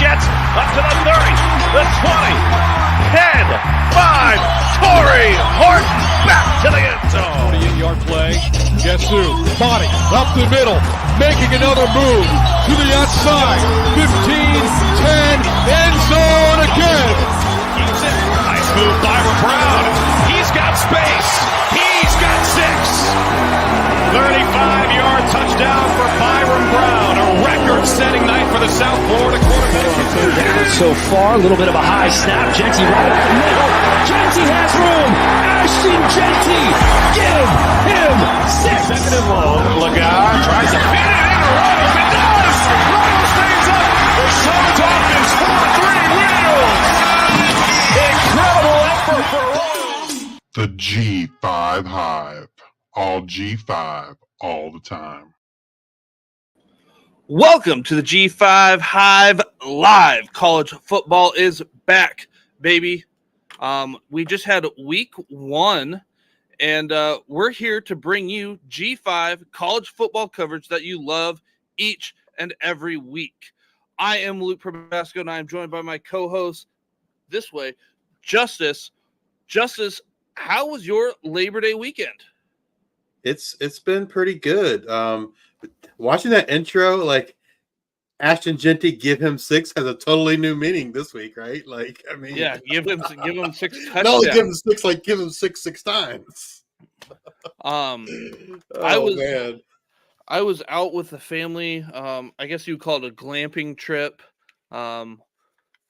Jets up to the 30, the 20, 10, 5. Torrey Horton back to the end zone. 48-yard play. Guess who? Body up the middle, making another move to the outside. 15, 10, end zone again. Keeps it. Nice move by Brown. He's got space. He's got 6. 35-yard touchdown for Byron Brown. A record-setting night for the South Florida quarterback. Down so far, a little bit of a high snap. Genty right up the middle. Genty has room. Ashton Genty, give him 6. Second and long. Lagar tries to pin it in a row. It does. Rowe stays up. The Suns offense 4-3 wins. Incredible effort for Rowe. The G5 Hive. All G5, all the time. Welcome to the G5 Hive Live. College football is back, baby. We just had week 1, and we're here to bring you G5 college football coverage that you love each and every week. I am Luke Probasco, and I am joined by my co-host this way, Justice. Justice, how was your Labor Day weekend? It's been pretty good. Watching that intro, like Ashton Genty, give him 6 has a totally new meaning this week, right? Like, I mean, Yeah, give him 6 touchdowns. No, give him 6, like give him 6 times. I was out with the family. I guess you would call it a glamping trip.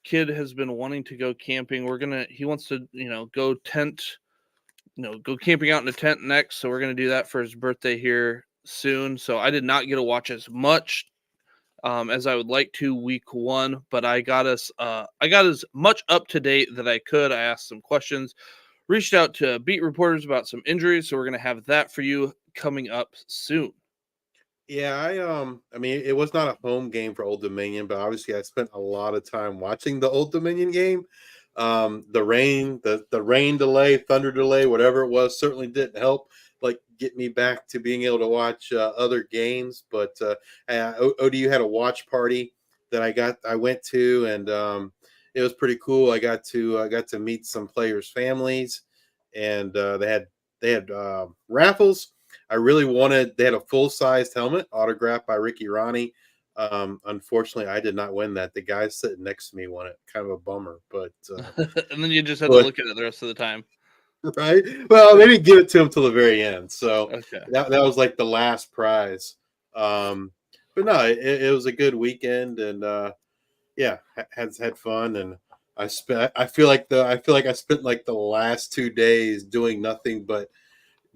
Kid has been wanting to go camping. He wants to, go go camping out in a tent next. So we're going to do that for his birthday here soon. So I did not get to watch as much as I would like to week 1, but I got as much up to date that I could. I asked some questions, reached out to beat reporters about some injuries. So we're going to have that for you coming up soon. Yeah, I mean, it was not a home game for Old Dominion, but obviously I spent a lot of time watching the Old Dominion game. The rain delay, thunder delay, whatever it was, certainly didn't help like get me back to being able to watch other games. But ODU had a watch party that I went to, and it was pretty cool. I got to meet some players' families, and they had raffles. They had a full-sized helmet autographed by Ricky Ronnie. Unfortunately, I did not win that. The guy sitting next to me won it. Kind of a bummer, but and then you just had to look at it the rest of the time, right? Well, they didn't give it to him till the very end, so okay. that was like the last prize. But no, it was a good weekend, and had fun. And I feel like I spent like the last 2 days doing nothing but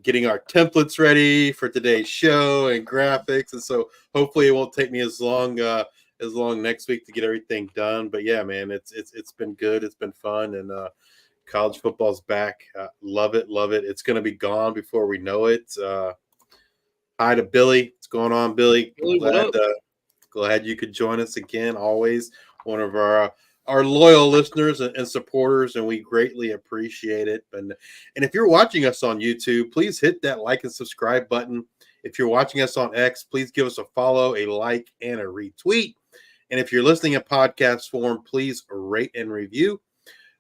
getting our templates ready for today's show and graphics, and so hopefully it won't take me as long next week to get everything done. But yeah, man, it's been good. It's been fun, and college football's back. Love it. It's going to be gone before we know it. Hi to Billy. What's going on, Billy? Glad you could join us again. Always one of our loyal listeners and supporters, and we greatly appreciate it. And if you're watching us on YouTube, please hit that like and subscribe button. If you're watching us on X, please give us a follow, a like, and a retweet. And if you're listening in podcast form, please rate and review.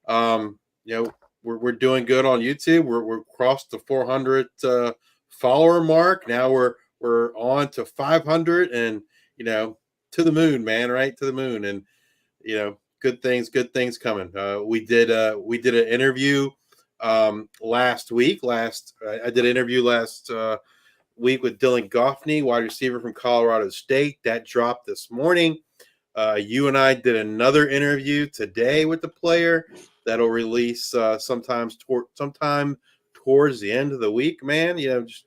We're doing good on YouTube. We're crossed the 400 follower mark. Now we're on to 500, and to the moon, man, right to the moon. And good things coming. We did an interview last week. I did an interview last week with Dylan Goffney, wide receiver from Colorado State. That dropped this morning. You and I did another interview today with the player that'll release sometime towards the end of the week. Man, just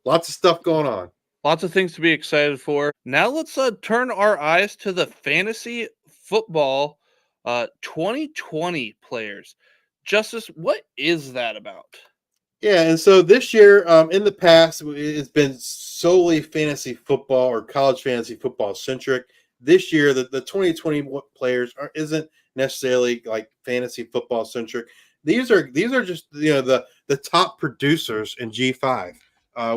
lots of stuff going on. Lots of things to be excited for. Now let's turn our eyes to the fantasy football 2020 players. Justice, what is that about? Yeah, and so this year, in the past, it's been solely fantasy football or college fantasy football centric. This year, the 2020 players isn't necessarily like fantasy football centric. These are just the top producers in G5,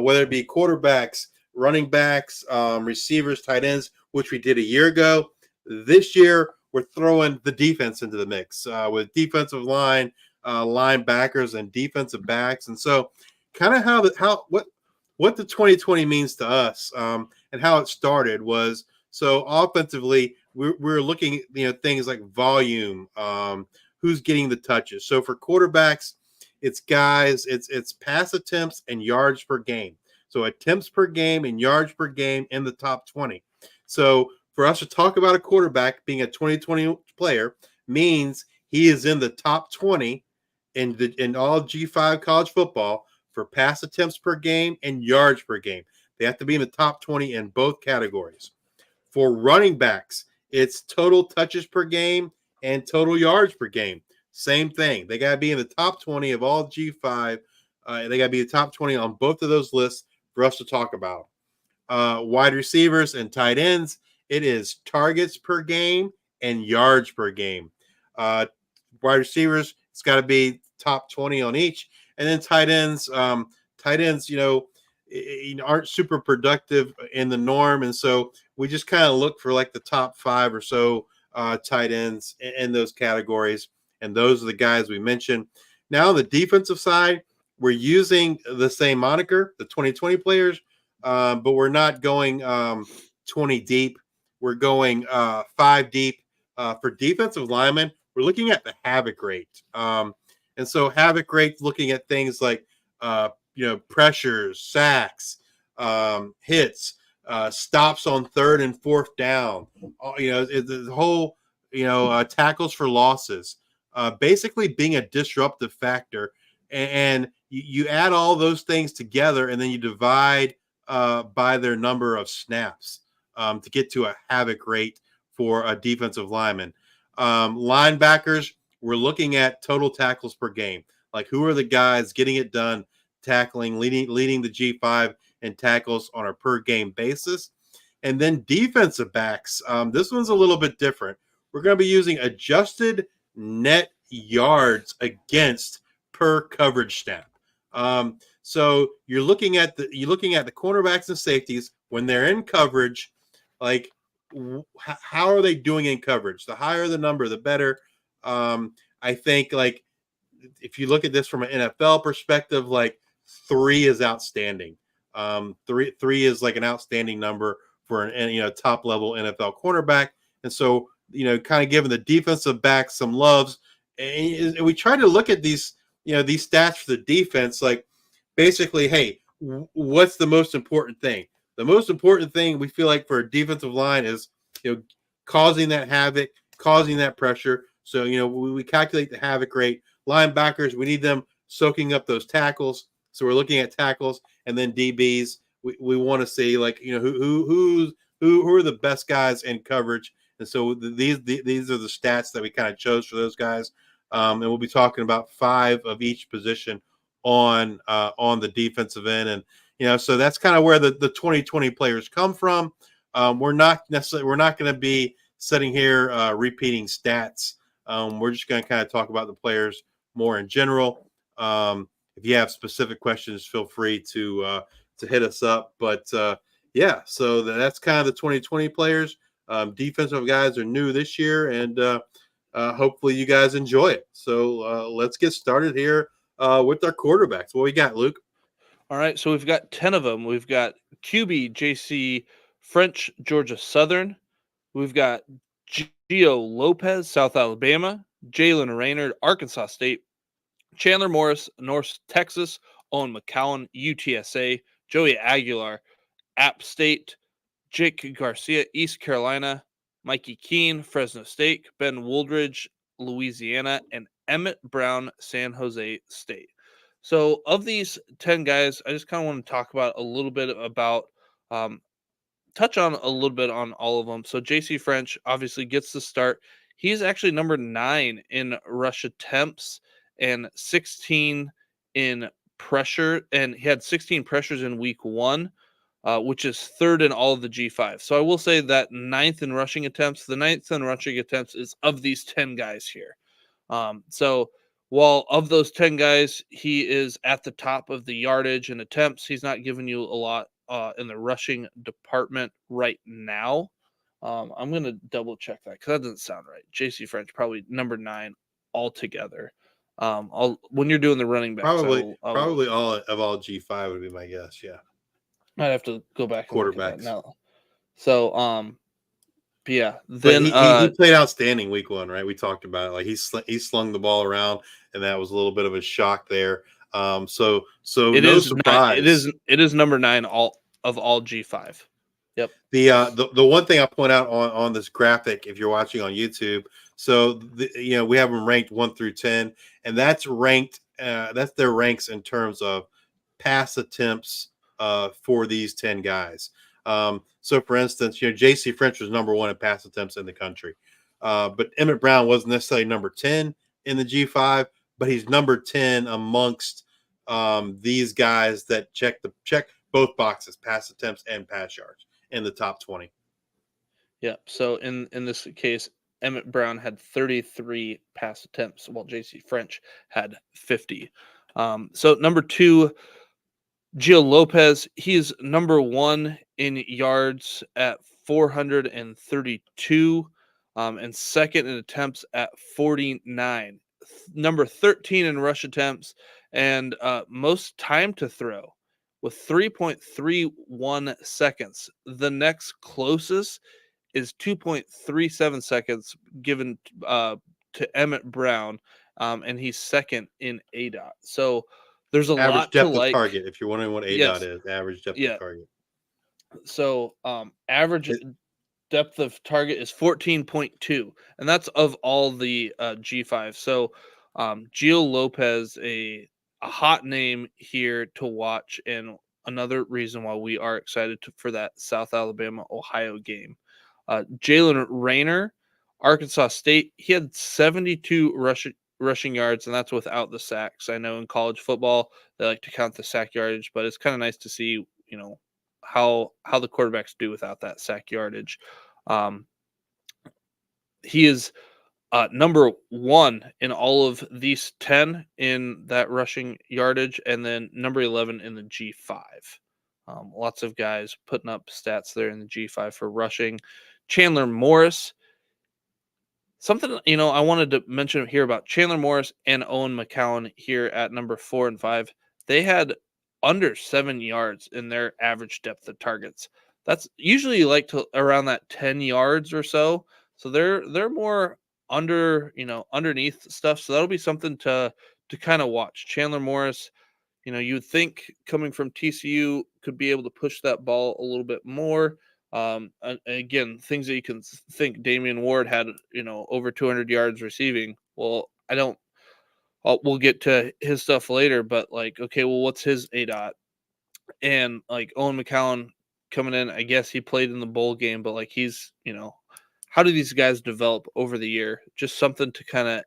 whether it be quarterbacks, running backs, receivers, tight ends, which we did a year ago. This year, we're throwing the defense into the mix with defensive line, linebackers, and defensive backs. And so, kind of what the 2020 means to us and how it started was, so offensively we're looking at things like volume, who's getting the touches. So for quarterbacks, it's pass attempts and yards per game. So attempts per game and yards per game in the top 20. So for us to talk about a quarterback being a 2020 player means he is in the top 20 in all G5 college football for pass attempts per game and yards per game. They have to be in the top 20 in both categories. For running backs, it's total touches per game and total yards per game. Same thing. They got to be in the top 20 of all G5. They got to be the top 20 on both of those lists for us to talk about. Wide receivers and tight ends, it is targets per game and yards per game. Wide receivers, it's got to be top 20 on each. And then tight ends, aren't super productive in the norm. And so we just kind of look for like the top 5 or so tight ends in those categories. And those are the guys we mentioned. Now, on the defensive side, we're using the same moniker, the 2020 players, but we're not going 20 deep. We're going 5 deep. For defensive linemen, we're looking at the havoc rate. And so havoc rate, looking at things like, pressures, sacks, hits, stops on 3rd and 4th down, the whole, tackles for losses, basically being a disruptive factor. And you add all those things together, and then you divide by their number of snaps to get to a havoc rate for a defensive lineman. Linebackers, we're looking at total tackles per game. Like, who are the guys getting it done, tackling, leading the G5 in tackles on a per game basis? And then defensive backs, this one's a little bit different. We're going to be using adjusted net yards against per coverage snap. So you're looking at the cornerbacks and safeties when they're in coverage. Like, how are they doing in coverage? The higher the number, the better. I think, like, if you look at this from an NFL perspective, like 3 is outstanding. Three is like an outstanding number for an top level NFL cornerback. And so, kind of giving the defensive back some loves. And we try to look at these stats for the defense, like, basically, hey, what's the most important thing? The most important thing we feel like for a defensive line is, causing that havoc, causing that pressure. So, we calculate the havoc rate. Linebackers, we need them soaking up those tackles. So we're looking at tackles, and then DBs. We want to see, like, who are the best guys in coverage. And so these are the stats that we kind of chose for those guys. And we'll be talking about 5 of each position on the defensive end. And, so that's kind of where the 2020 players come from. We're not going to be sitting here repeating stats. We're just going to kind of talk about the players more in general. If you have specific questions, feel free to hit us up. But yeah, so that's kind of the 2020 players. Defensive guys are new this year, and hopefully you guys enjoy it. So let's get started here with our quarterbacks. What we got, Luke? All right, so we've got 10 of them. We've got QB JC French, Georgia Southern. We've got Gio Lopez, South Alabama. Jalen Raynard, Arkansas State. Chandler Morris, North Texas. Owen McCowan, UTSA. Joey Aguilar, App State. Jake Garcia, East Carolina. Mikey Keene, Fresno State. Ben Wooldridge, Louisiana. And Emmett Brown, San Jose State. So of these 10 guys, I just kind of want to talk about a little bit about, touch on a little bit on all of them. So JC French obviously gets the start. He's actually number 9 in rush attempts and 16 in pressure. And he had 16 pressures in week 1, which is 3rd in all of the G5. So I will say that 9th in rushing attempts, the 9th in rushing attempts is of these 10 guys here. So while of those 10 guys, he is at the top of the yardage and attempts, he's not giving you a lot in the rushing department right now. I'm going to double check that because that doesn't sound right. JC French, probably number 9 altogether. When you're doing the running backs, Probably all G5 would be my guess. Yeah. I'd have to go back and look at that Quarterbacks. now. So, but yeah, But then he played outstanding week 1, right? We talked about it. Like he slung the ball around, and that was a little bit of a shock there. So it no is surprise. it is number 9 all G5. Yep. The one thing I point out on this graphic, if you're watching on YouTube, so we have them ranked 1 through 10, and that's ranked. That's their ranks in terms of pass attempts for these 10 guys. So, for instance, J.C. French was number 1 in pass attempts in the country, but Emmett Brown wasn't necessarily number 10 in the G5, but he's number 10 amongst these guys that check both boxes, pass attempts and pass yards, in the top 20. Yeah. So in this case, Emmett Brown had 33 pass attempts, while JC French had 50. So number 2, Gio Lopez, he's number 1 in yards at 432, and second in attempts at 49. Number 13 in rush attempts, and most time to throw with 3.31 seconds. The next closest is 2.37 seconds given to Emmett Brown, and he's second in ADOT. So there's a Average lot to depth of like. target. If you're wondering what ADOT is, average depth Yeah. of target. So average depth of target is 14.2, and that's of all the G5. So Gio Lopez, a hot name here to watch, and another reason why we are excited for that South Alabama Ohio game. Jalen Rayner, Arkansas State, he had 72 rushing yards, and that's without the sacks. I know in college football they like to count the sack yardage, but it's kind of nice to see, how the quarterbacks do without that sack yardage. He is number 1 in all of these 10 in that rushing yardage, and then number 11 in the G5. Lots of guys putting up stats there in the G5 for rushing. Chandler Morris. Something, I wanted to mention here about Chandler Morris and Owen McCown here at number 4 and 5. They had under 7 yards in their average depth of targets. That's usually like to around that 10 yards or so. So they're more underneath stuff. So that'll be something to kind of watch. Chandler Morris, you would think coming from TCU could be able to push that ball a little bit more. Again, things that you can think Damian Ward had, over 200 yards receiving. Well, we'll get to his stuff later, but okay, well, what's his ADOT? And Owen McCown coming in, I guess he played in the bowl game, but he's, how do these guys develop over the year? Just something to kind of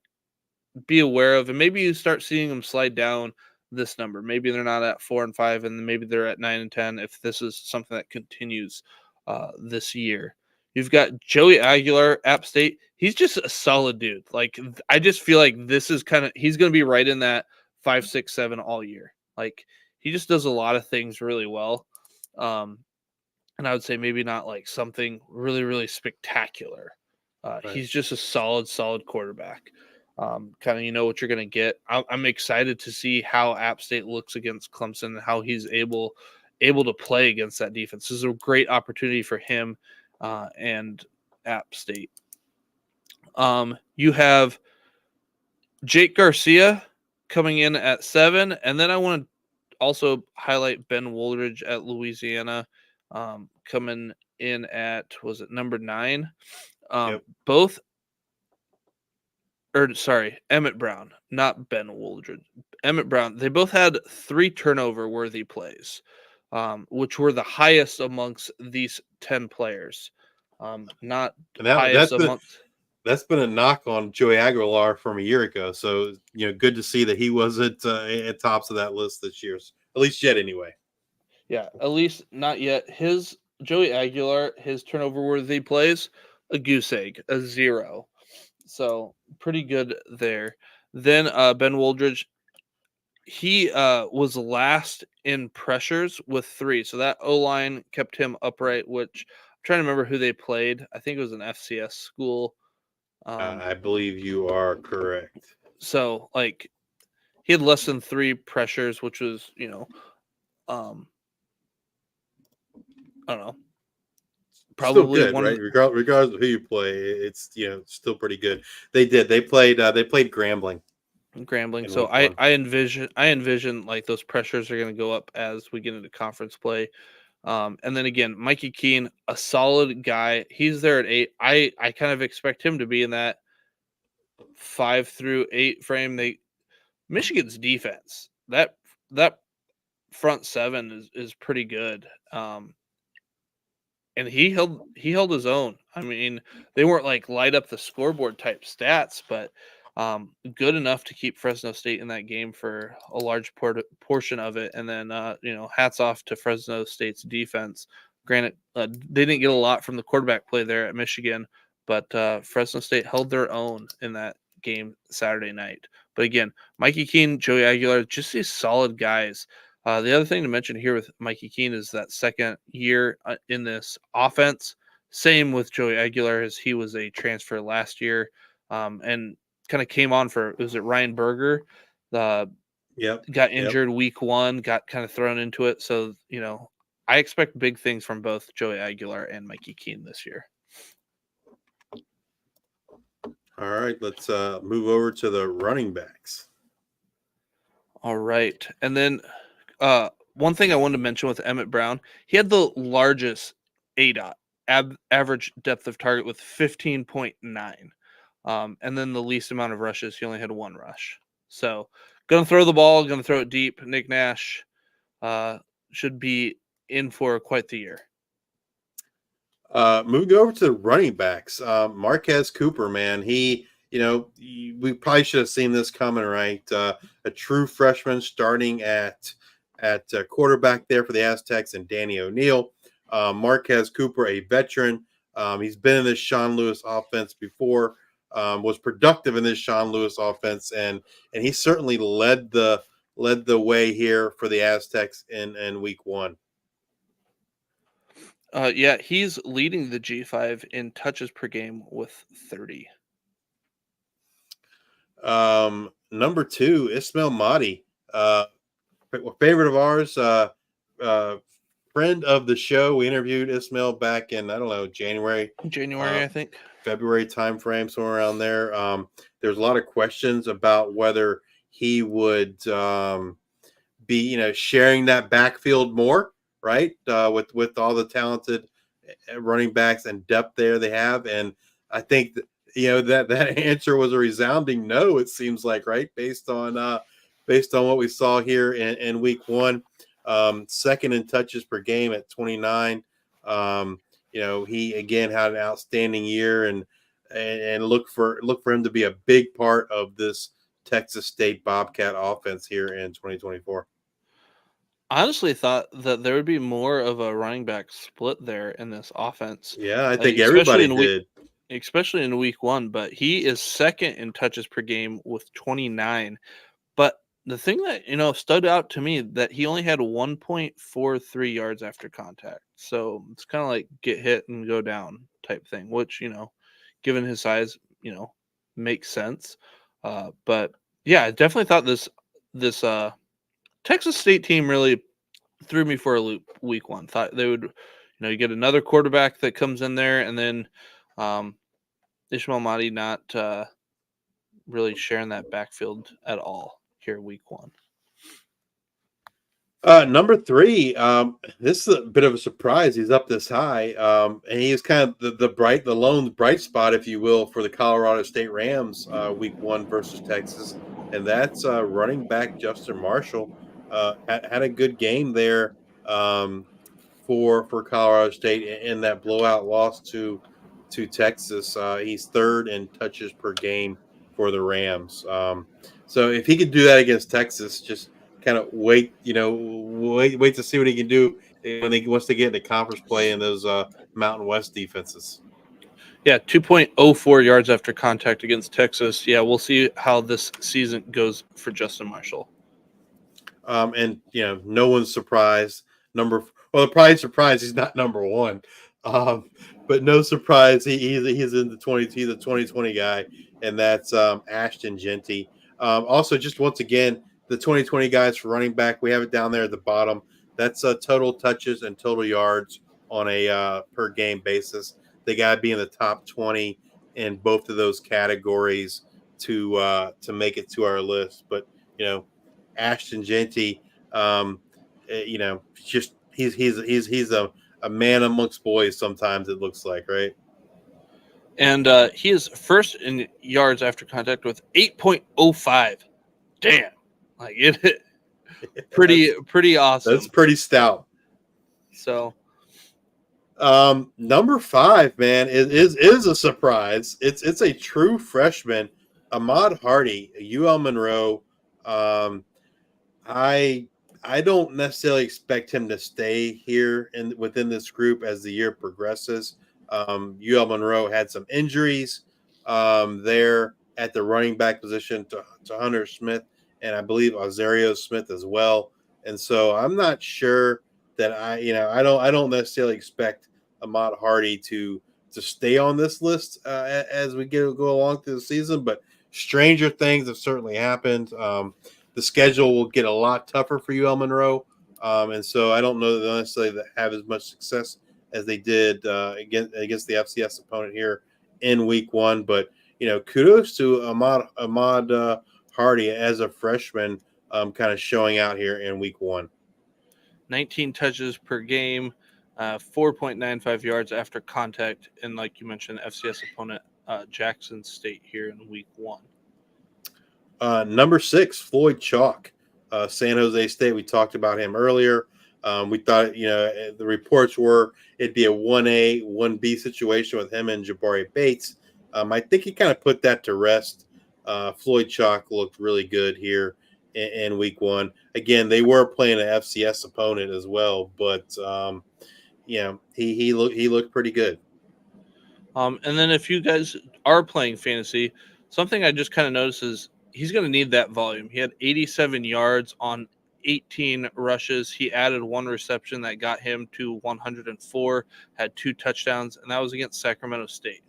be aware of, and maybe you start seeing them slide down this number. Maybe they're not at 4 and 5, and maybe they're at 9 and 10 if this is something that continues this year. You've got Joey Aguilar, App State. He's just a solid dude. I just feel like this is he's going to be right in that 5, 6, 7 all year. He just does a lot of things really well. And I would say maybe not something really, really spectacular. Right. He's just a solid quarterback. Kind of what you're going to get. I'm excited to see how App State looks against Clemson and how he's able to play against that defense. This is a great opportunity for him and App State. You have Jake Garcia coming in at 7, and then I want to also highlight Ben Woolridge at Louisiana coming in at, was it number 9? Yep. Emmett Brown, not Ben Woolridge. Emmett Brown. They both had 3 turnover-worthy plays, which were the highest amongst these 10 players. That's been a knock on Joey Aguilar from a year ago. So, good to see that he wasn't at tops of that list this year, at least yet anyway. Yeah, at least not yet. Joey Aguilar, his turnover-worthy plays, a goose egg, a 0. So pretty good there. Then Ben Woolridge, he was last in pressures with 3. So that O-line kept him upright, which trying to remember who they played. I think it was an FCS school. I believe you are correct. So like he had less than 3 pressures, which was, I don't know, Still probably good, one of right? the, Regardless of who you play, it's still pretty good. They played Grambling Grambling. in So week one. I envision like those pressures are going to go up as we get into conference play. And then again, Mikey Keene, a solid guy. He's there at 8. I kind of expect him to be in that 5 through 8 frame. Michigan's defense, that front 7 is pretty good. And he held his own. I mean, they weren't like light up the scoreboard type stats, but good enough to keep Fresno State in that game for a large portion of it. And then hats off to Fresno State's defense. Granted, they didn't get a lot from the quarterback play there at Michigan, but Fresno State held their own in that game Saturday night. But again, Mikey Keene, Joey Aguilar, just these solid guys. The other thing to mention here with Mikey Keene is that second year in this offense. Same with Joey Aguilar, as he was a transfer last year, and kind of came on for, was it Ryan Berger? Yep. Got injured week 1, got kind of thrown into it. So, I expect big things from both Joey Aguilar and Mikey Keene this year. All right, let's move over to the running backs. All right. And then one thing I wanted to mention with Emmett Brown, he had the largest ADOT, average depth of target, with 15.9. And then the least amount of rushes, he only had 1 rush. So going to throw the ball, going to throw it deep. Nick Nash should be in for quite the year. Moving over to the running backs, Marquez Cooper, man, we probably should have seen this coming, right? A true freshman starting at quarterback there for the Aztecs, and Danny O'Neill. Marquez Cooper, a veteran. He's been in this Sean Lewis offense before, was productive in this Sean Lewis offense, and he certainly led the way here for the Aztecs in week 1. Yeah, he's leading the G5 in touches per game with 30. Number 2, Ismail Mahdi, favorite of ours, friend of the show. We interviewed Ismail back in, I don't know, January, I think. February timeframe, somewhere around there. There's a lot of questions about whether he would be, sharing that backfield more, right? With all the talented running backs and depth there they have. And I think that answer was a resounding no, it seems like, right? Based on what we saw here in week 1. Second in touches per game at 29. He again had an outstanding year, and look for him to be a big part of this Texas State Bobcat offense here in 2024. Honestly thought that there would be more of a running back split there in this offense. Yeah, I think everybody did. Especially in week 1, but he is second in touches per game with 29. But the thing that, stood out to me, that he only had 1.43 yards after contact. So it's kind of like get hit and go down type thing, which, given his size, makes sense. But yeah, I definitely thought this Texas State team really threw me for a loop week 1. Thought they would, you get another quarterback that comes in there, and then Ismail Mahdi not really sharing that backfield at all here week 1. Number 3, this is a bit of a surprise. He's up this high, and he's kind of the lone bright spot, if you will, for the Colorado State Rams week 1 versus Texas, and that's running back Justin Marshall. Had a good game there for Colorado State in that blowout loss to Texas. He's 3rd in touches per game for the Rams. So if he could do that against Texas, just kind of wait to see what he can do when he wants to get into conference play in those Mountain West defenses. Yeah, 2.04 yards after contact against Texas. Yeah, we'll see how this season goes for Justin Marshall. And no one's surprised. They're probably surprised he's not number 1. But no surprise, he's in the 20. He's a 2020 guy, and that's Ashton Genty. Also, just once again, the 2020 guys for running back, we have it down there at the bottom. That's total touches and total yards on a per game basis. They got to be in the top 20 in both of those categories to make it to our list. But Ashton Genty, just he's a man amongst boys. Sometimes it looks like, right? And he is first in yards after contact with 8.05. Damn, like it, pretty awesome. That's pretty stout. So, number 5, man, is a surprise. It's a true freshman, Ahmad Hardy, UL Monroe. I don't necessarily expect him to stay here within this group as the year progresses. UL Monroe had some injuries there at the running back position to Hunter Smith and I believe Azario Smith as well. And so I'm not sure that I don't necessarily expect Ahmad Hardy to stay on this list as we go along through the season. But stranger things have certainly happened. The schedule will get a lot tougher for UL Monroe, and so I don't know that they'll necessarily have as much success as they did against the FCS opponent here in Week 1. But kudos to Ahmad Hardy as a freshman, kind of showing out here in Week 1. 19 touches per game, 4.95 yards after contact, and like you mentioned, FCS opponent Jackson State here in Week 1. Number 6, Floyd Chalk, San Jose State. We talked about him earlier. We thought, the reports were it'd be a 1A, 1B situation with him and Jabari Bates. I think he kind of put that to rest. Floyd Chalk looked really good here in Week 1. Again, they were playing an FCS opponent as well, but he looked pretty good. And then if you guys are playing fantasy, something I just kind of noticed is he's going to need that volume. He had 87 yards on 18 rushes. He added one reception that got him to 104, had 2 touchdowns, and that was against Sacramento State.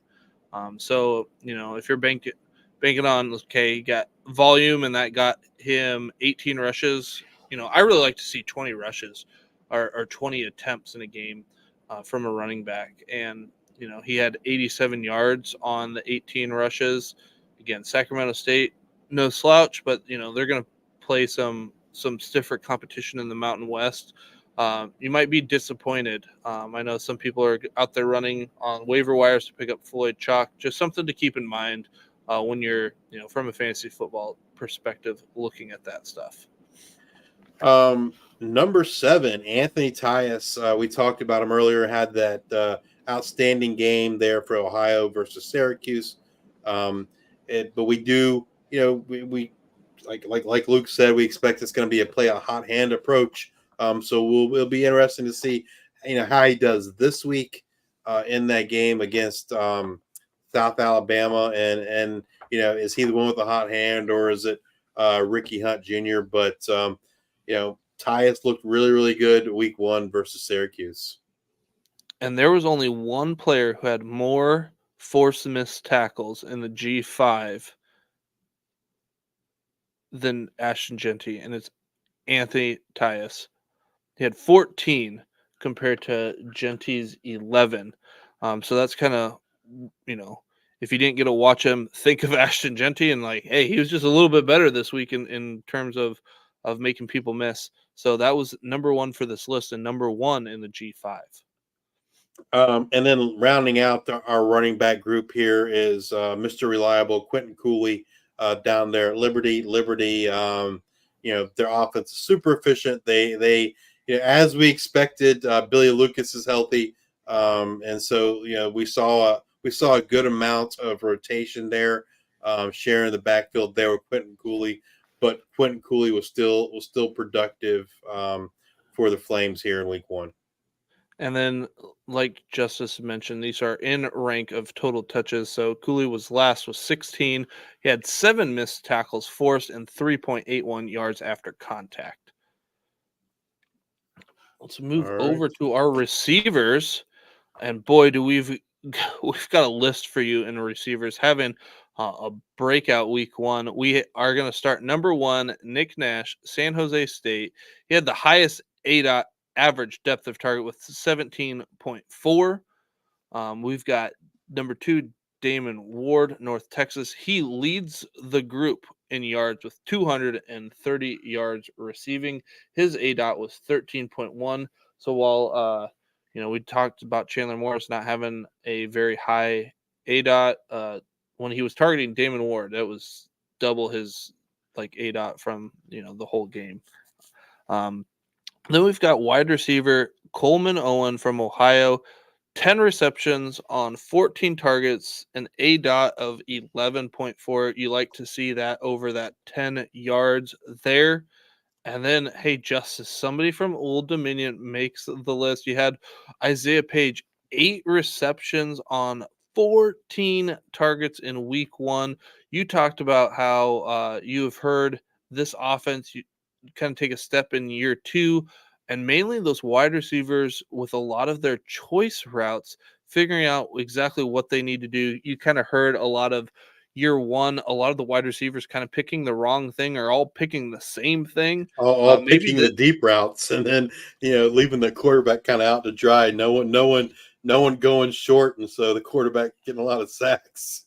So, if you're banking on, okay, he got volume and that got him 18 rushes, I really like to see 20 rushes or 20 attempts in a game from a running back. And, he had 87 yards on the 18 rushes. Again, Sacramento State, no slouch, but, they're going to play some stiffer competition in the Mountain West. You might be disappointed. I know some people are out there running on waiver wires to pick up Floyd Chalk. Just something to keep in mind when you're, from a fantasy football perspective, looking at that stuff. Number 7, Anthony Tyus. We talked about him earlier. Had that outstanding game there for Ohio versus Syracuse. But we do, we like Luke said, we expect it's going to be a hot hand approach. So it'll be interesting to see, how he does this week in that game against South Alabama, and is he the one with the hot hand, or is it Ricky Hunt Jr.? But Tyus looked really, really good Week 1 versus Syracuse. And there was only one player who had more forced missed tackles in the G5 than Ashton Genty, and it's Anthony Tyus. He had 14 compared to Genty's 11. So that's kind of, if you didn't get to watch him, think of Ashton Genty and hey, he was just a little bit better this week in terms of making people miss. So that was number 1 for this list and number 1 in the G5. And then rounding out our running back group here is Mr. Reliable, Quentin Cooley, down there at Liberty. Their offense is super efficient. They as we expected, Billy Lucas is healthy, and so we saw a good amount of rotation there, sharing the backfield there with Quentin Cooley. But Quentin Cooley was still productive for the Flames here in Week 1. And then, like Justice mentioned, these are in rank of total touches. So Cooley was last with 16. He had 7 missed tackles forced and 3.81 yards after contact. Let's move over to our receivers. And boy, do we've got a list for you in receivers having a breakout week one. We are going to start number one, Nick Nash, San Jose State. He had the highest ADOT average depth of target with 17.4. We've got number two, Damon Ward, North Texas. He leads the group in yards with 230 yards receiving. His ADOT was 13.1. So while we talked about Chandler Morris not having a very high ADOT, when he was targeting Damon Ward, that was double his ADOT from the whole game. Then we've got wide receiver Coleman Owen from Ohio. 10 receptions on 14 targets, an ADOT of 11.4. You like to see that over that 10 yards there. And then, hey, Justice, somebody from Old Dominion makes the list. You had Isaiah Page, 8 receptions on 14 targets in week one. You talked about how you have heard this offense you kind of take a step in year two, and mainly those wide receivers with a lot of their choice routes, figuring out exactly what they need to do. You kind of heard a lot of year one, a lot of the wide receivers kind of picking the wrong thing or all picking the same thing. All Maybe picking the deep routes, and then leaving the quarterback kind of out to dry. No one going short, and so the quarterback getting a lot of sacks.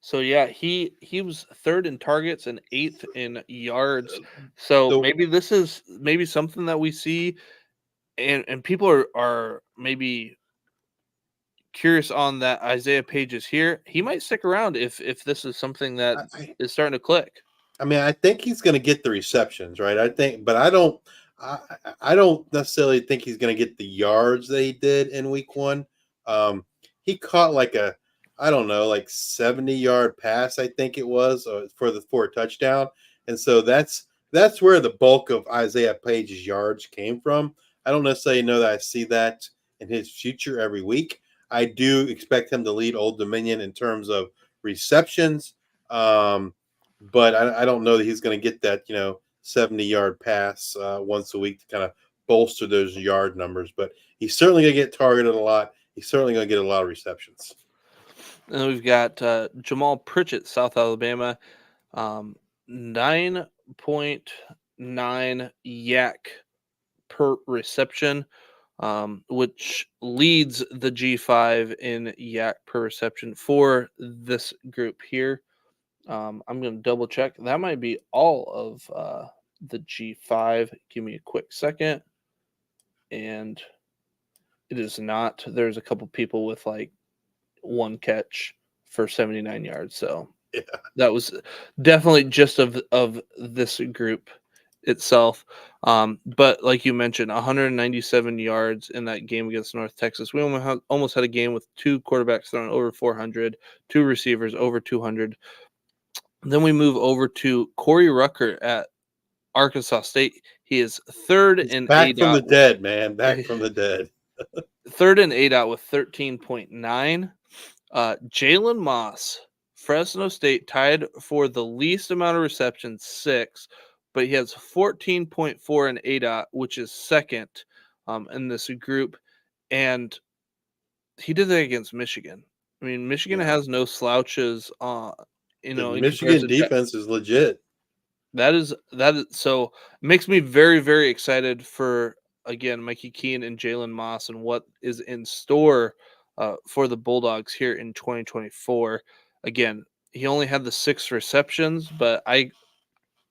So yeah, he was third in targets and eighth in yards. So The maybe this is maybe something that we see, and people are maybe curious on that Isaiah Page is here. He might stick around if this is something that I, is starting to click. I mean, I think he's going to get the receptions, right? I think, but I don't. I don't necessarily think he's going to get the yards that he did in week one. He caught I don't know, like 70-yard pass, I think it was for a touchdown, and so that's where the bulk of Isaiah Page's yards came from. I don't necessarily know that I see that in his future every week. I do expect him to lead Old Dominion in terms of receptions. But I don't know that he's going to get that 70-yard pass once a week to kind of bolster those yard numbers. But he's certainly going to get targeted a lot. He's certainly going to get a lot of receptions. And then we've got Jamal Pritchett, South Alabama, 9.9 yak per reception, which leads the G5 in yak per reception for this group here. I'm going to double check. That might be all of the G5. Give me a quick second. And it is not. There's a couple people with one catch for 79 yards. So Yeah. that was definitely just of this group itself. But like you mentioned, 197 yards in that game against North Texas. We almost had a game with 2 quarterbacks thrown over 400, 2 receivers over 200. Then we move over to Corey Rucker at Arkansas State. He is third in Back from the ADOT. dead, man. Back from the dead. Third in ADOT with 13.9. Jalen Moss, Fresno State, tied for the least amount of receptions, 6, but he has 14.4 in ADOT, which is second in this group. And he did that against Michigan. I mean, Michigan has no slouches. The In Michigan comparison defense is legit. That is so it makes me very, very excited for again Mikey Keene and Jalen Moss and what is in store for the Bulldogs here in 2024. Again, he only had the 6 receptions, but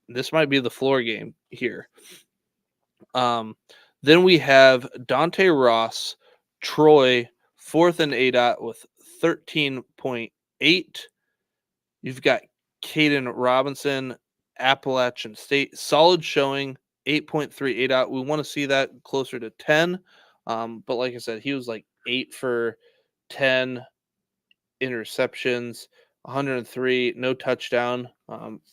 this might be the floor game here. Then we have Dante Ross, Troy, 4th in ADOT with 13.8. You've got Caden Robinson, Appalachian State, solid showing, 8.38 out. We want to see that closer to 10. But like I said, he was 8 for 10 interceptions, 103, no touchdown.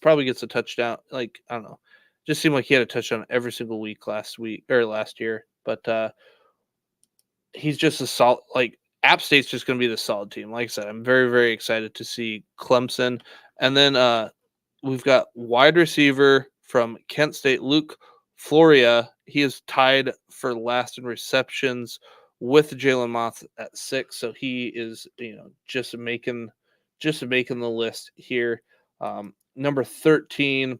Probably gets a touchdown. I don't know. Just seemed like he had a touchdown every single week last year. But he's just a solid. App State's just going to be the solid team. Like I said, I'm very, very excited to see Clemson. And then we've got wide receiver from Kent State, Luke Floria. He is tied for last in receptions with Jalen Moss at 6. So he is, just making the list here. Number 13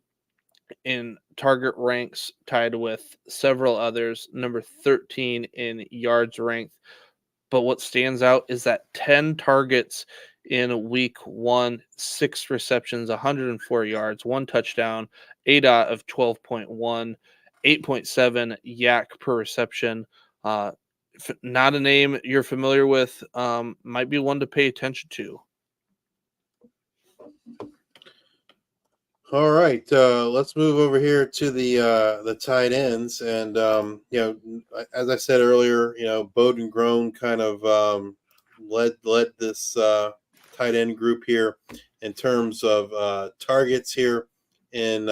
in target ranks, tied with several others. Number 13 in yards ranked. But what stands out is that 10 targets in week 1, 6 receptions, 104 yards, 1 touchdown, ADOT of 12.1, 8.7 yak per reception. Not a name you're familiar with. Might be one to pay attention to. All right, let's move over here to the tight ends, and as I said earlier, Bowden Grown kind of led this tight end group here in terms of targets here in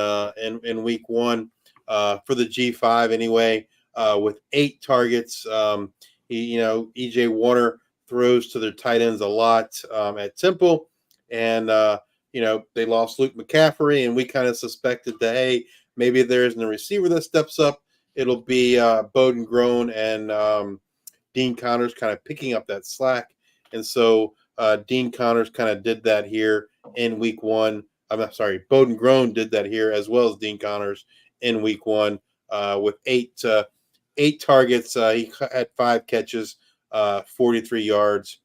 week 1 for the G5 anyway, with 8 targets. EJ Warner throws to their tight ends a lot at Temple, and they lost Luke McCaffrey, and we kind of suspected that, hey, maybe there isn't a receiver that steps up. It'll be Bowden Grown and Dean Connors kind of picking up that slack. And so Dean Connors kind of did that here in week 1. I'm sorry, Bowden Grown did that here as well as Dean Connors in week 1 with 8 targets. He had 5 catches, 43 yards.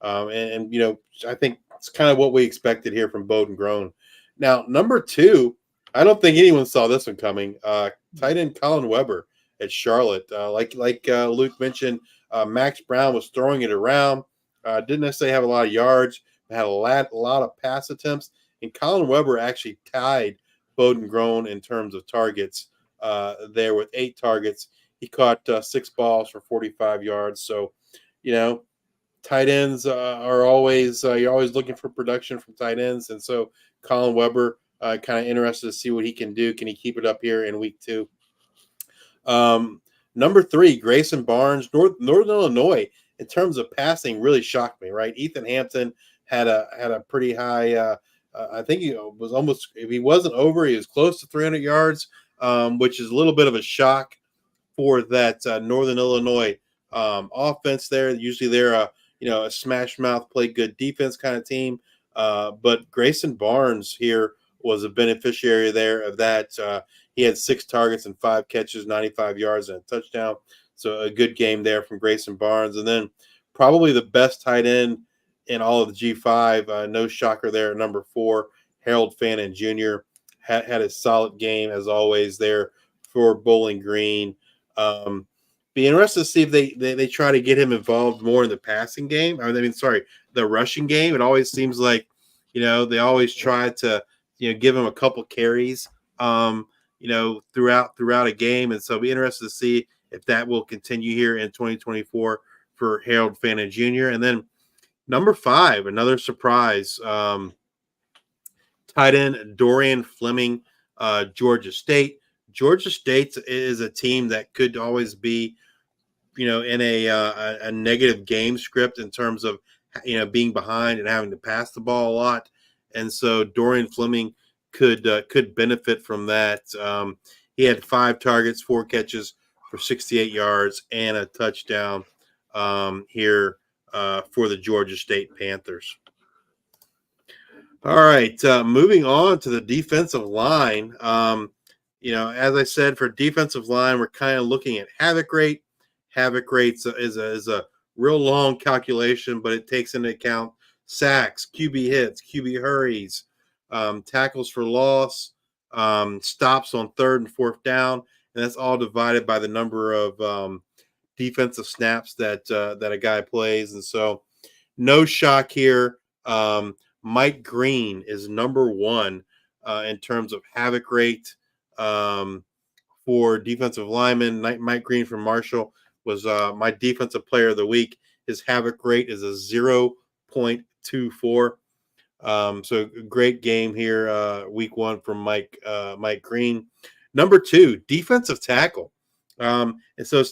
I think it's kind of what we expected here from Bowden Grown. Now, number 2, I don't think anyone saw this one coming. Tight end Colin Weber at Charlotte. Like Luke mentioned, Max Brown was throwing it around. Didn't necessarily have a lot of yards, but had a lot of pass attempts. And Colin Weber actually tied Bowden Grown in terms of targets there with 8 targets. He caught 6 balls for 45 yards. So, tight ends are always you're always looking for production from tight ends, and so Colin Weber kind of interested to see what he can do. Can he keep it up here in week 2? Number 3, Grayson Barnes, Northern Illinois. In terms of passing, really shocked me. Right, Ethan Hampton had a pretty high. I think he was almost, if he wasn't over, he was close to 300 yards, which is a little bit of a shock for that Northern Illinois offense. There, usually they're a smash mouth, play good defense kind of team. But Grayson Barnes here was a beneficiary there of that. He had 6 targets and 5 catches, 95 yards and a touchdown. So a good game there from Grayson Barnes. And then probably the best tight end in all of the G5, no shocker there at number 4, Harold Fannin Jr. had a solid game as always there for Bowling Green. Be interested to see if they try to get him involved more in the passing game. The rushing game. It always seems like, they always try to, give him a couple carries, throughout a game. And so be interested to see if that will continue here in 2024 for Harold Fannin Jr. And then number 5, another surprise, tight end Dorian Fleming, Georgia State. Georgia State is a team that could always be, in a negative game script in terms of, being behind and having to pass the ball a lot. And so Dorian Fleming could benefit from that. He had 5 targets, 4 catches for 68 yards and a touchdown here for the Georgia State Panthers. All right, moving on to the defensive line. As I said, for defensive line, we're kind of looking at havoc rate. Havoc rates is a real long calculation, but it takes into account sacks, QB hits, QB hurries, tackles for loss, stops on 3rd and 4th down, and that's all divided by the number of defensive snaps that a guy plays. And so, no shock here. Mike Green is number 1 in terms of havoc rate for defensive linemen. Mike Green from Marshall was my defensive player of the week. His havoc rate is a 0.24. So a great game here, week 1 from Mike Green. Number 2, defensive tackle. And so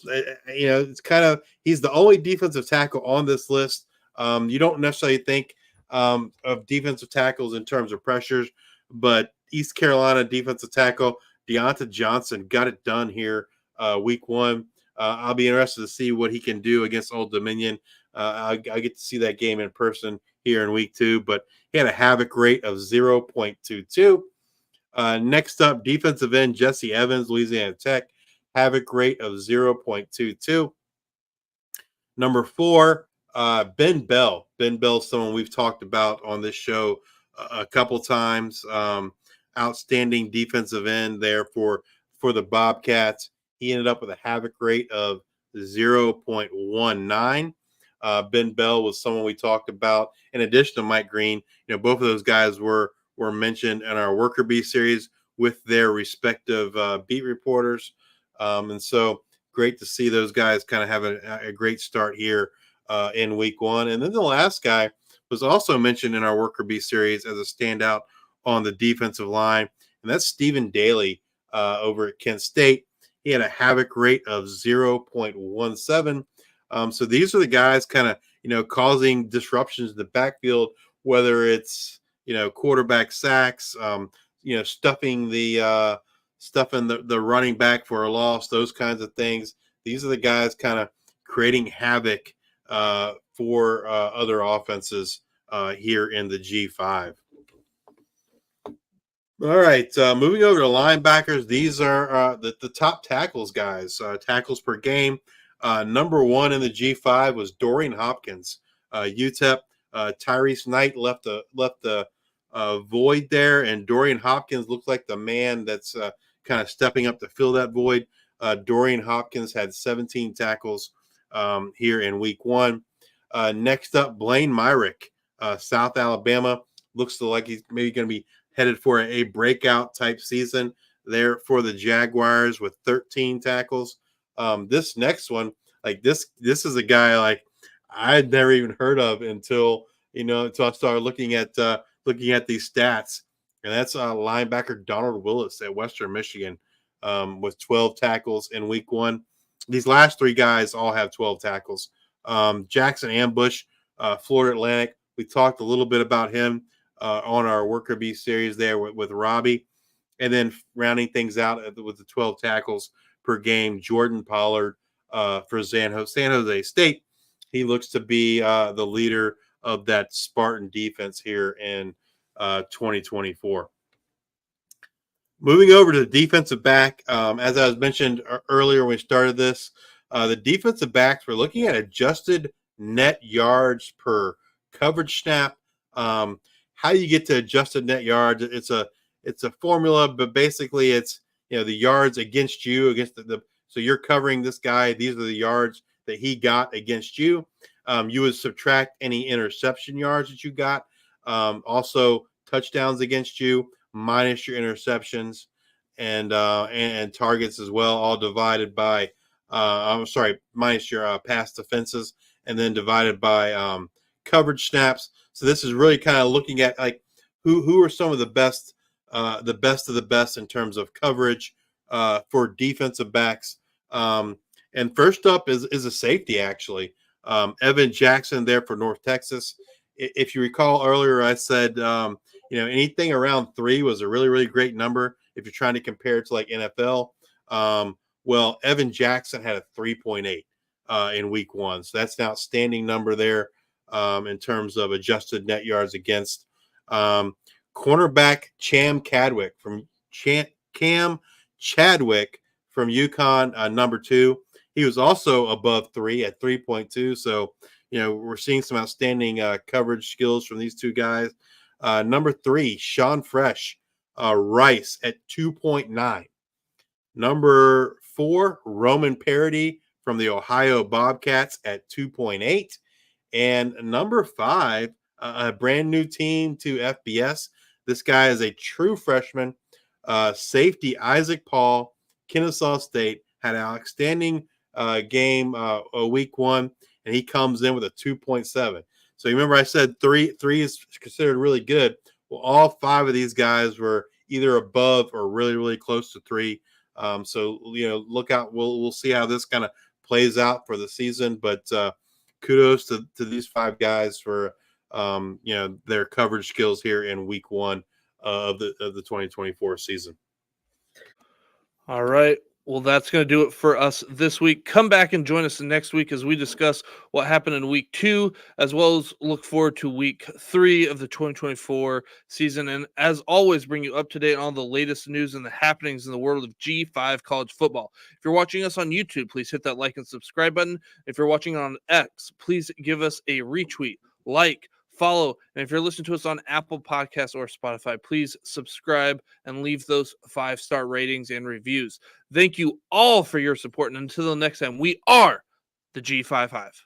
it's kind of, he's the only defensive tackle on this list. You don't necessarily think of defensive tackles in terms of pressures, but East Carolina defensive tackle Deonta Johnson got it done here week 1 I'll be interested to see what he can do against Old Dominion. I get to see that game in person here in week 2, but he had a havoc rate of 0.22. Next up, defensive end Jesse Evans, Louisiana Tech, havoc rate of 0.22. Number 4, Ben Bell. Ben Bell's someone we've talked about on this show a couple times. Outstanding defensive end there for the Bobcats. He ended up with a havoc rate of 0.19. Ben Bell was someone we talked about in addition to Mike Green. Both of those guys were mentioned in our Worker Bee series with their respective beat reporters. And so great to see those guys kind of have a great start here in week 1. And then the last guy was also mentioned in our Worker Bee series as a standout on the defensive line, and that's Stephen Daly over at Kent State. He had a havoc rate of 0.17. So these are the guys kind of, causing disruptions in the backfield, whether it's, quarterback sacks, stuffing the running back for a loss, those kinds of things. These are the guys kind of creating havoc for other offenses here in the G5. All right, moving over to linebackers. These are the top tackles, guys. Tackles per game. Number 1 in the G5 was Dorian Hopkins. UTEP. Tyrese Knight left the void there, and Dorian Hopkins looked like the man that's kind of stepping up to fill that void. Dorian Hopkins had 17 tackles here in week 1. Next up, Blaine Myrick, South Alabama. Looks like he's maybe going to be headed for a breakout type season there for the Jaguars with 13 tackles. This next one, this is a guy like I'd never even heard of until I started looking at these stats, and that's linebacker Donald Willis at Western Michigan with 12 tackles in week 1. These last 3 guys all have 12 tackles. Jackson Ambush, Florida Atlantic. We talked a little bit about him on our Worker Bee series there with Robbie. And then rounding things out with the 12 tackles per game, Jordan Pollard for San Jose State. He looks to be the leader of that Spartan defense here in 2024. Moving over to the defensive back, as I was mentioned earlier when we started this, the defensive backs, we're looking at adjusted net yards per coverage snap. How you get to adjusted net yards? It's a formula, but basically it's the yards against you against so you're covering this guy. These are the yards that he got against you. You would subtract any interception yards that you got. Also touchdowns against you minus your interceptions and targets as well, all divided by minus your pass defenses and then divided by coverage snaps. So this is really kind of looking at who are some of the best of the best in terms of coverage for defensive backs. And first up is a safety, actually. Evan Jackson there for North Texas. If you recall earlier, I said, anything around 3 was a really, really great number if you're trying to compare it to NFL. Well, Evan Jackson had a 3.8 in week 1. So that's an outstanding number there in terms of adjusted net yards against. Cornerback Cam Chadwick from UConn, number 2. He was also above 3 at 3.2. So, we're seeing some outstanding coverage skills from these 2 guys. Number 3, Sean Fresh, Rice at 2.9. Number 4, Roman Parody from the Ohio Bobcats at 2.8. And number 5, a brand new team to FBS. This guy is a true freshman. Safety Isaac Paul, Kennesaw State, had an outstanding game week 1, and he comes in with a 2.7. So you remember I said 3 is considered really good. Well, all 5 of these guys were either above or really, really close to 3. So look out. We'll see how this kind of plays out for the season. But kudos to these 5 guys for their coverage skills here in week 1 of the 2024 season. All right. Well, that's going to do it for us this week. Come back and join us next week as we discuss what happened in week 2, as well as look forward to week 3 of the 2024 season. And as always, bring you up to date on all the latest news and the happenings in the world of G5 college football. If you're watching us on YouTube, please hit that like and subscribe button. If you're watching on X, please give us a retweet, like, follow, and if you're listening to us on Apple Podcasts or Spotify, please subscribe and leave those 5-star ratings and reviews. Thank you all for your support, and until the next time, we are the G5 Hive.